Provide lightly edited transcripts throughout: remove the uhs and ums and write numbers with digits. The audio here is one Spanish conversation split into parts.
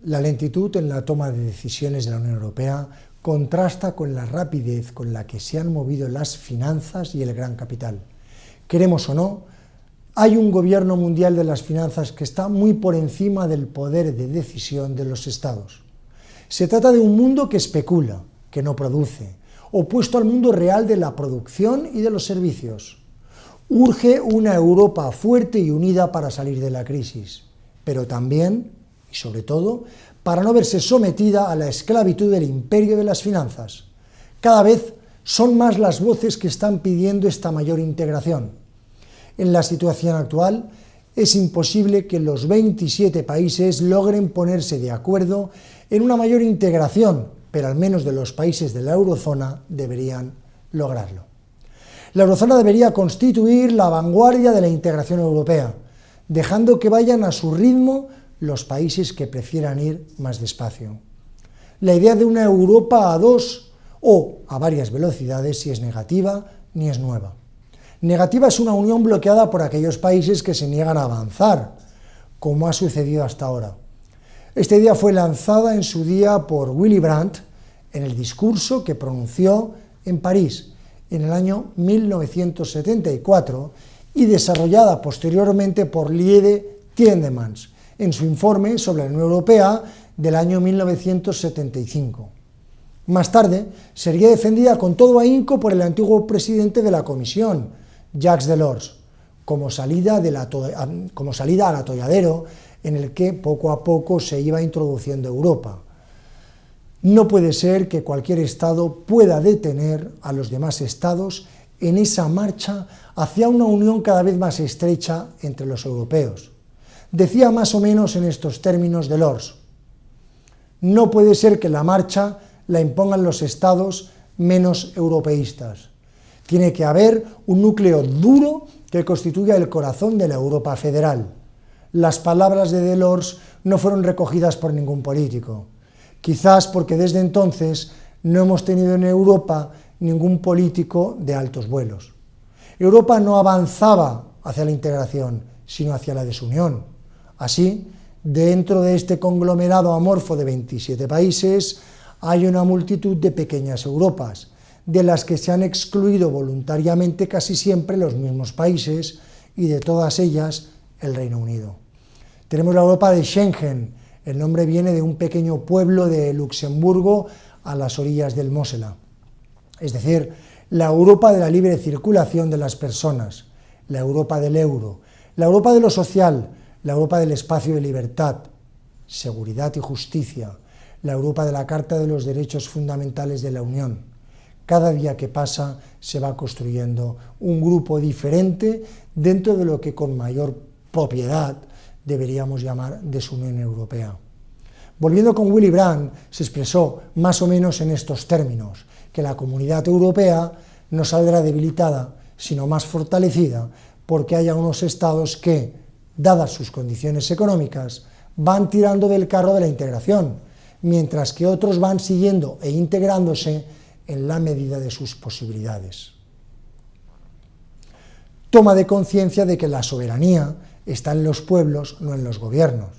La lentitud en la toma de decisiones de la Unión Europea contrasta con la rapidez con la que se han movido las finanzas y el gran capital. Queremos o no, hay un gobierno mundial de las finanzas que está muy por encima del poder de decisión de los estados. Se trata de un mundo que especula, que no produce, opuesto al mundo real de la producción y de los servicios. Urge una Europa fuerte y unida para salir de la crisis, pero también, y sobre todo, para no verse sometida a la esclavitud del imperio de las finanzas. Cada vez son más las voces que están pidiendo esta mayor integración. En la situación actual, es imposible que los 27 países logren ponerse de acuerdo en una mayor integración, pero al menos de los países de la eurozona deberían lograrlo. La eurozona debería constituir la vanguardia de la integración europea, dejando que vayan a su ritmo los países que prefieran ir más despacio. La idea de una Europa a dos o a varias velocidades, ni es negativa ni es nueva. Negativa es una unión bloqueada por aquellos países que se niegan a avanzar, como ha sucedido hasta ahora. Esta idea fue lanzada en su día por Willy Brandt en el discurso que pronunció en París en el año 1974 y desarrollada posteriormente por Liede Tielemans en su informe sobre la Unión Europea del año 1975. Más tarde sería defendida con todo ahínco por el antiguo presidente de la Comisión, Jacques Delors, como salida al atolladero en el que poco a poco se iba introduciendo Europa. No puede ser que cualquier Estado pueda detener a los demás Estados en esa marcha hacia una unión cada vez más estrecha entre los europeos. Decía más o menos en estos términos Delors: no puede ser que la marcha la impongan los Estados menos europeístas. Tiene que haber un núcleo duro que constituya el corazón de la Europa federal. Las palabras de Delors no fueron recogidas por ningún político, quizás porque desde entonces no hemos tenido en Europa ningún político de altos vuelos. Europa no avanzaba hacia la integración, sino hacia la desunión. Así, dentro de este conglomerado amorfo de 27 países, hay una multitud de pequeñas Europas, de las que se han excluido voluntariamente casi siempre los mismos países, y de todas ellas el Reino Unido. Tenemos la Europa de Schengen. El nombre viene de un pequeño pueblo de Luxemburgo a las orillas del Mosela. Es decir, la Europa de la libre circulación de las personas, la Europa del euro, la Europa de lo social, la Europa del espacio de libertad, seguridad y justicia, la Europa de la Carta de los Derechos Fundamentales de la Unión. Cada día que pasa se va construyendo un grupo diferente dentro de lo que con mayor propiedad deberíamos llamar desunión europea. Volviendo con Willy Brandt, se expresó más o menos en estos términos, que la comunidad europea no saldrá debilitada, sino más fortalecida, porque haya unos estados que, dadas sus condiciones económicas, van tirando del carro de la integración, mientras que otros van siguiendo e integrándose en la medida de sus posibilidades. Toma de conciencia de que la soberanía está en los pueblos, no en los gobiernos.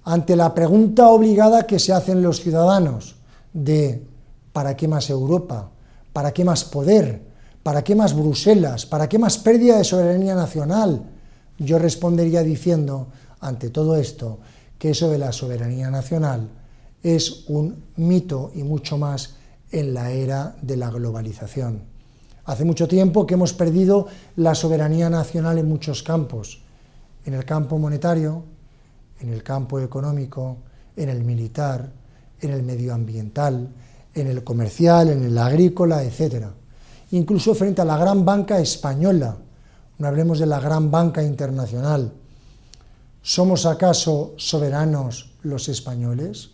Ante la pregunta obligada que se hacen los ciudadanos de ¿para qué más Europa? ¿Para qué más poder? ¿Para qué más Bruselas? ¿Para qué más pérdida de soberanía nacional? Yo respondería diciendo, ante todo esto, que eso de la soberanía nacional es un mito y mucho más en la era de la globalización. Hace mucho tiempo que hemos perdido la soberanía nacional en muchos campos, en el campo monetario, en el campo económico, en el militar, en el medioambiental, en el comercial, en el agrícola, etc. Incluso frente a la gran banca española, no hablemos de la gran banca internacional. ¿Somos acaso soberanos los españoles?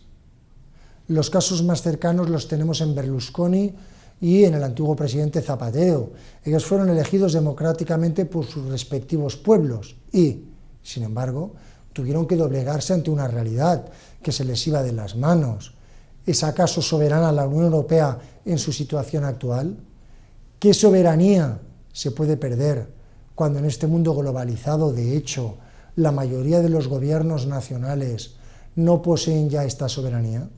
Los casos más cercanos los tenemos en Berlusconi y en el antiguo presidente Zapatero. Ellos fueron elegidos democráticamente por sus respectivos pueblos y, sin embargo, tuvieron que doblegarse ante una realidad que se les iba de las manos. ¿Es acaso soberana la Unión Europea en su situación actual? ¿Qué soberanía se puede perder cuando en este mundo globalizado, de hecho, la mayoría de los gobiernos nacionales no poseen ya esta soberanía?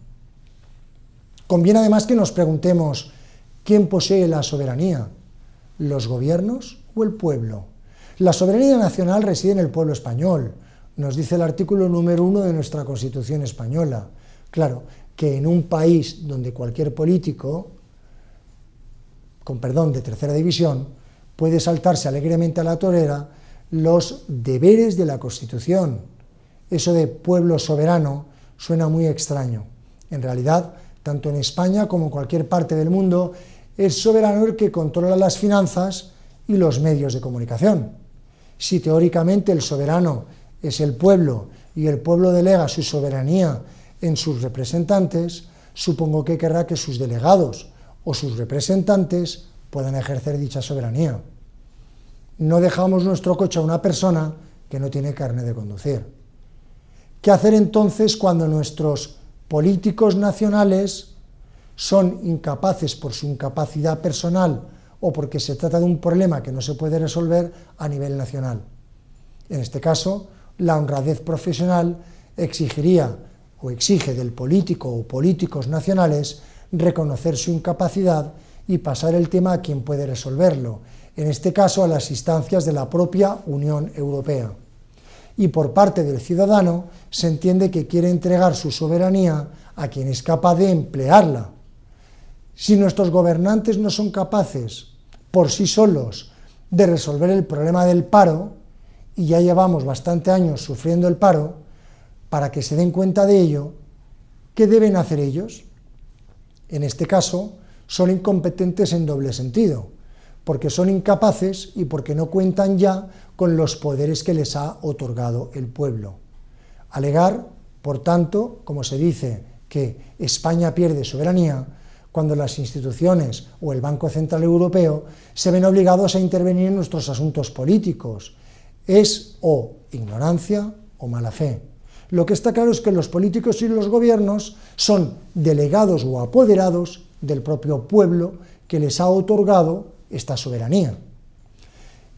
Conviene además que nos preguntemos, ¿quién posee la soberanía? ¿Los gobiernos o el pueblo? La soberanía nacional reside en el pueblo español, nos dice el artículo número 1 de nuestra Constitución española. Claro, que en un país donde cualquier político, con perdón, de tercera división, puede saltarse alegremente a la torera los deberes de la Constitución. Eso de pueblo soberano suena muy extraño. En realidad, tanto en España como en cualquier parte del mundo, es soberano el que controla las finanzas y los medios de comunicación. Si teóricamente el soberano es el pueblo y el pueblo delega su soberanía en sus representantes, supongo que querrá que sus delegados o sus representantes puedan ejercer dicha soberanía. No dejamos nuestro coche a una persona que no tiene carnet de conducir. ¿Qué hacer entonces cuando nuestros políticos nacionales son incapaces por su incapacidad personal o porque se trata de un problema que no se puede resolver a nivel nacional? En este caso, la honradez profesional exigiría o exige del político o políticos nacionales reconocer su incapacidad y pasar el tema a quien puede resolverlo, en este caso a las instancias de la propia Unión Europea. Y por parte del ciudadano se entiende que quiere entregar su soberanía a quien es capaz de emplearla. Si nuestros gobernantes no son capaces por sí solos de resolver el problema del paro, y ya llevamos bastante años sufriendo el paro, para que se den cuenta de ello, ¿qué deben hacer ellos? En este caso, son incompetentes en doble sentido, porque son incapaces y porque no cuentan ya con los poderes que les ha otorgado el pueblo. Alegar, por tanto, como se dice, que España pierde soberanía, cuando las instituciones o el Banco Central Europeo se ven obligados a intervenir en nuestros asuntos políticos, es o ignorancia o mala fe. Lo que está claro es que los políticos y los gobiernos son delegados o apoderados del propio pueblo que les ha otorgado esta soberanía.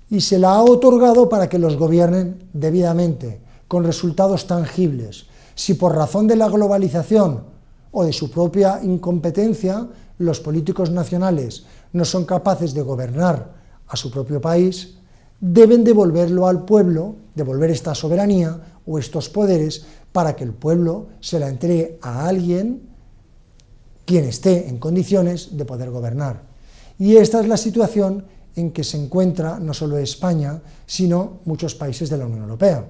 Y se la ha otorgado para que los gobiernen debidamente, con resultados tangibles. Si por razón de la globalización o de su propia incompetencia los políticos nacionales no son capaces de gobernar a su propio país, deben devolverlo al pueblo, devolver esta soberanía o estos poderes para que el pueblo se la entregue a alguien quien esté en condiciones de poder gobernar. Y esta es la situación en que se encuentra no solo España, sino muchos países de la Unión Europea.